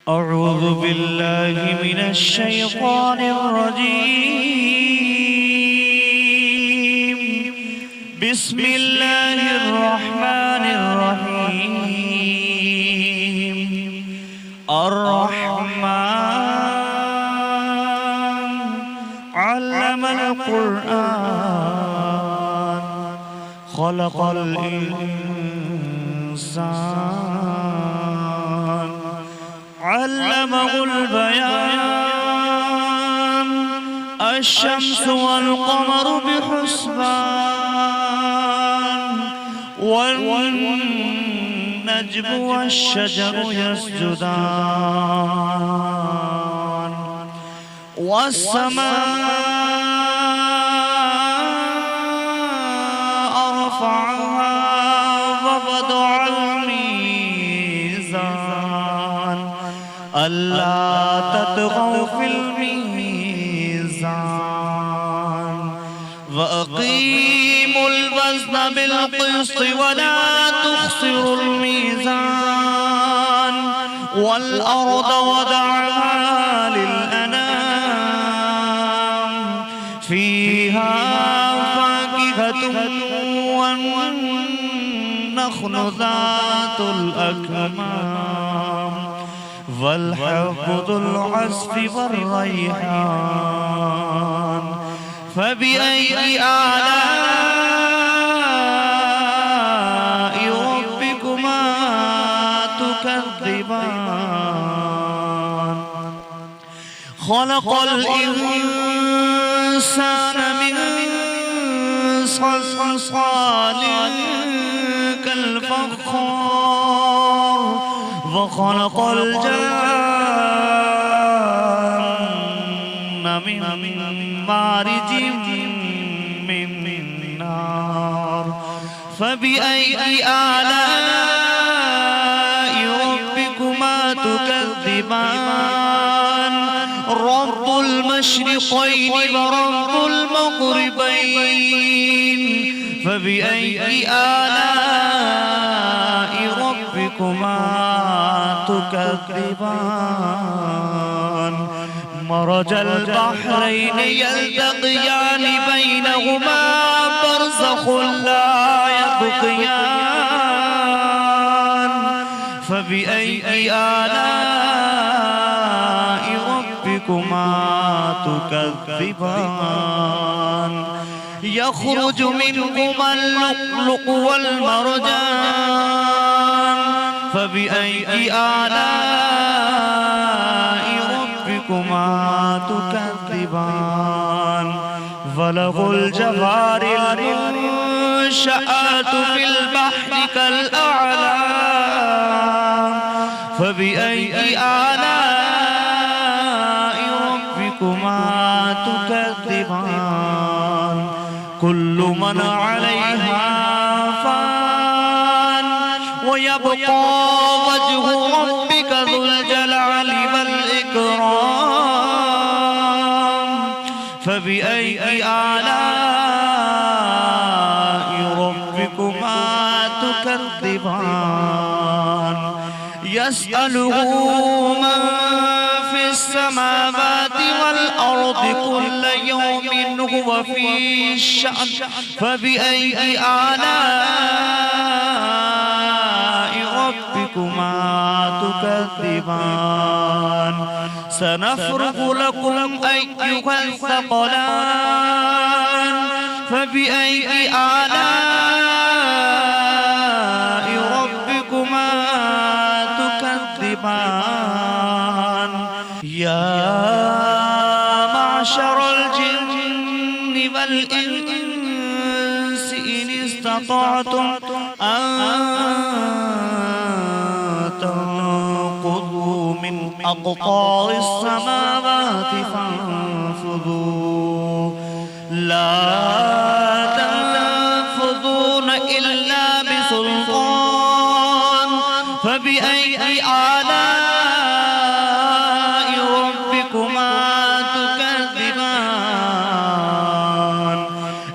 أعوذ بالله من الشيطان الرجيم. بسم الله الرحمن الرحيم. الرحمن علم القرآن خلق الإنسان علمه البيان. الشمس والقمر بحسبان والنجم والشجر يسجدان والسماء رفعها ووضع الميزان ألا تطغوا في الميزان وأقيموا الوزن بالقسط ولا تخسروا الميزان والأرض وضعها للأنام فيها فاكهة والنخل ذات الأكمام والحب ذو العصف والريحان فبأي آلاء ربكما تكذبان. خلق الإنسان من صلصال كالفخار وخلق الجن من مارج من نار فبأي آلاء ربكما تكذبان. رب المشرقين ورب المغربين فبأي آلاء ربكما تكذبان. مرج البحرين يلتقيان بينهما برزخ لا يبغيان فبأي آلاء ربكما تكذبان. يخرج منهما اللؤلؤ والمرجان فبأي آلاء ربكما تكذبان. وله الجوار المنشآت في البحر كالأعلام فبأي آلاء ربكما تكذبان. كل من عليها فان ويبقى وجه ربك ذو الجلال والإكرام فبأي آلاء ربكما تكذبان. يسأله من في السماوات والأرض كل يوم هو في شأن فبأي آلاء ربكما تكذبان. سنفرغ لكم أيها الثقلان فبأي آلاء ربكما تكذبان. يا معشر الجن والإنس إن استطعتم أن تنقضوا من أقطار السماوات فانفذوا لا تنفذون إلا بسلطان فبأي آلاء ربكما تكذبان.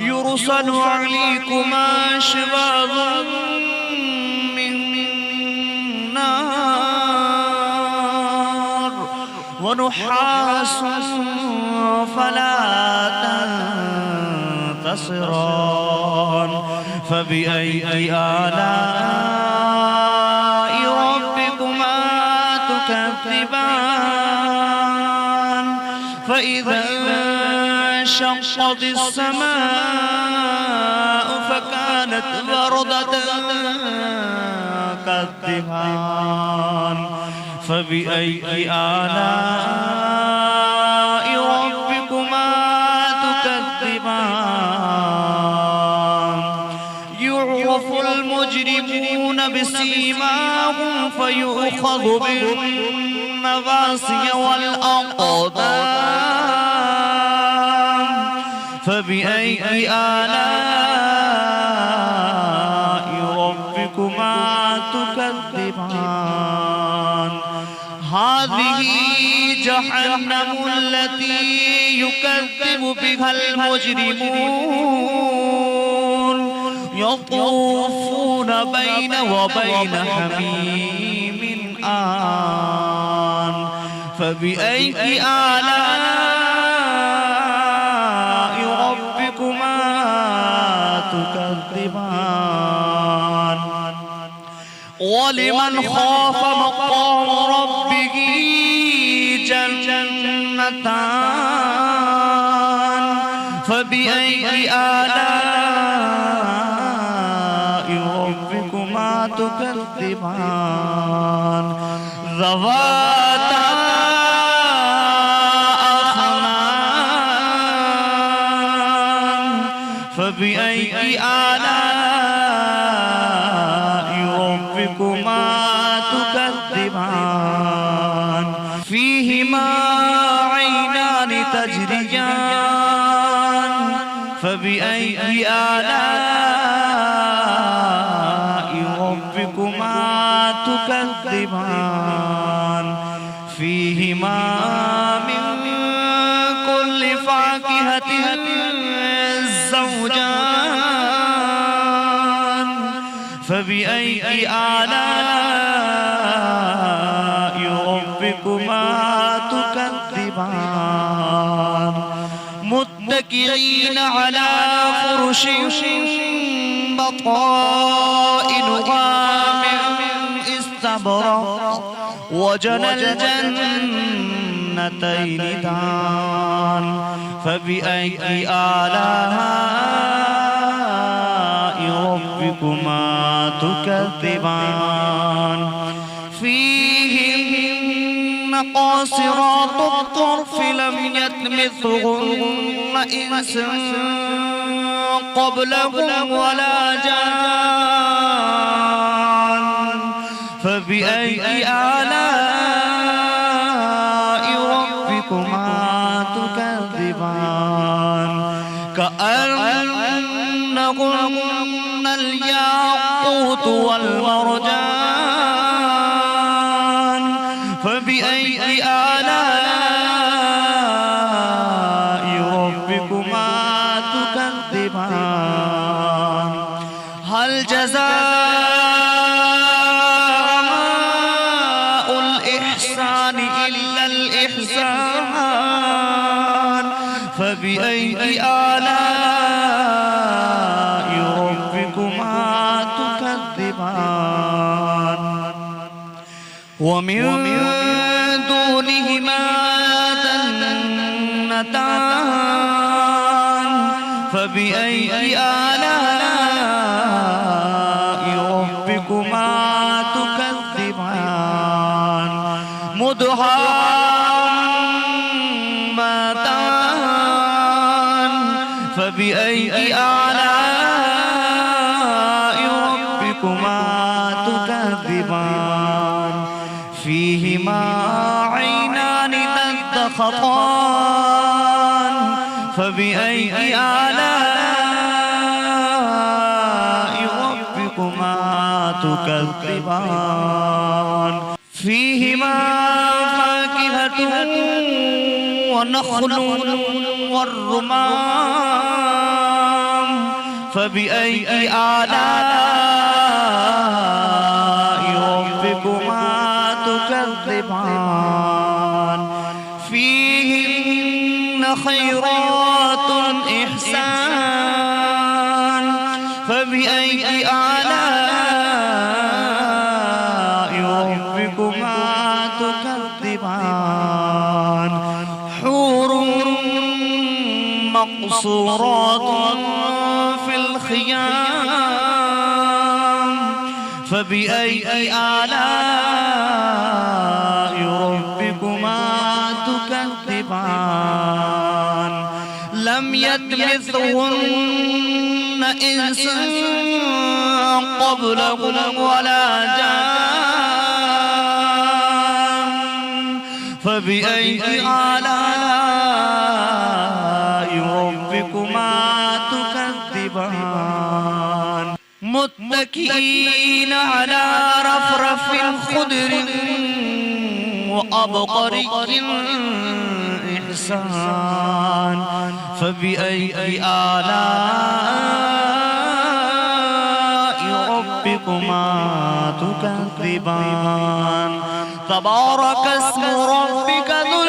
يرسل عليكما شواظ من نار ونحاس فلا تنتصران فبأي آلاء ربكما تكذبان فإذا انشقت السماء فكانت وردة كالدهان فبأي آلاء ربكما تكذبان يعرف المجرمون بسيماهم فيؤخذ بالنواصي والأقدام فبأي آلاء ربكما تكذبان هذه جهنم التي يكذب بها المجرمون يطوفون بين وبين حميم آن فبأي آلاء ربكما تكذبان ولمن خاف مقام ربه جنتان فبأي آلاء ربكما تكذبان ذواتا أفنان فبأي آلاء ربكما تكذبان فيهما عينان تجريان فبأي آلاء ربكما تكذبان فيهما من كل فاكهة زوجان فبأي آلاء ربكما تكذبان متكئين على فرش بطائنها من استبرق وجنى الجنتين دان فبأي آلاء ربكما تكذبان فيهن قاصرات الطرف لم يطمثهن إنس قبلهم ولا جان فبأي آلاء ربكما تكذبان كأنهن الياقوت والمرجان فبأي آلاء ربكما تكذبان هل جزاء الإحسان إلا الإحسان فبأي آلاء ربكما تكذبان ومن دونهما جنتان فبأي آلاء ربكما تكذبان مدهامتان فبأي آلاء ربكما تكذبان فيهما عينان تخطان فبأي آلاء ربكما تكذبان فيهما فاكهة ونخل والرمان فبأي آلاء ربكما تكذبان خيرات إحسان فبأي آلاء ربكما تكذبان حور مقصورات في الخيام فبأي آلاء ربكما تكذبان لم يطمثهن إنس قبلهم ولا جان فبأي آلاء ربكما تكذبان متكئين على رفرف خضر وأبقري إحسان فبأي آلاء ربكما تكذبان تبارك اسم ربك ذو